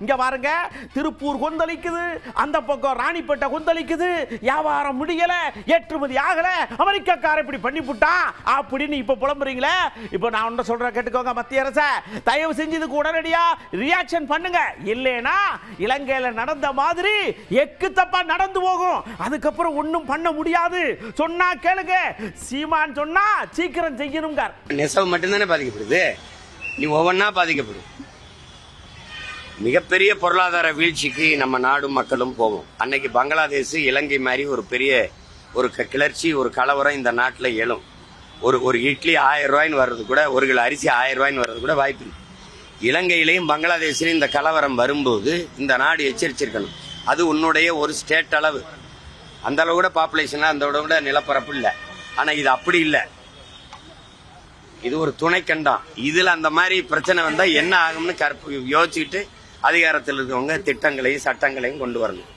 இங்க பாருங்க, திருப்பூர் கொந்தளிக்குது, அந்த பக்கம் ராணிப்பேட்டை கொந்தளிக்குது, வியாபாரம் முடியல, ஏற்றுமதி ஆகல, அமெரிக்காக்கார இப்படி பண்ணி புட்டான் அப்படின்னு இப்ப புலம்புறீங்களே. இப்ப நான் ஒன்றை சொல்றேன், கேட்டுக்கோங்க. மத்திய அரசு தயவு செஞ்சு இதுக்கு உடனடியா ரியாக்ஷன் பண்ணுங்க. இல்லைனா இலங்கையில நடந்த மாதிரி எக்கு தப்பா நடந்து போகும். அதுக்கப்புறம் ஒன்றும் பண்ண முடியாது. சொன்னா கேளுங்க, சீமான் சொன்னா சீக்கிரம் செய்யணுங்க. நெசவு மட்டும்தானே பாதிக்கப்படுது, நீ ஒவ்வொன்னா பாதிக்கப்படும். மிகப்பெரிய பொருளாதார வீழ்ச்சிக்கு நம்ம நாடும் மக்களும் போவோம். அன்னைக்கு பங்களாதேஷ், இலங்கை மாதிரி ஒரு பெரிய ஒரு கிளர்ச்சி, ஒரு கலவரம் இந்த நாட்டில் எழும். ஒரு இட்லி 1000 ரூபாய்ன்னு வர்றது கூட, ஒரு கிலோ அரிசி 1000 ரூபாய்ன்னு வர்றது கூட வாய்ப்பு இருக்கு. இலங்கையிலையும் பங்களாதேஷ்லையும் இந்த கலவரம் வரும்போது இந்த நாடு எச்சரிச்சிருக்கணும். அது உன்னுடைய ஒரு ஸ்டேட் அளவு, அந்த அளவு கூட பாப்புலேஷனா, அந்த கூட நிலப்பரப்பு இல்லை. ஆனா இது அப்படி இல்லை, இது ஒரு துணைக்கண்டம். இதுல அந்த மாதிரி பிரச்சனை வந்தா என்ன ஆகும்னு யோசிச்சுக்கிட்டு அதிகாரத்தில் இருக்கவங்க திட்டங்களையும் சட்டங்களையும் கொண்டு வரணும்.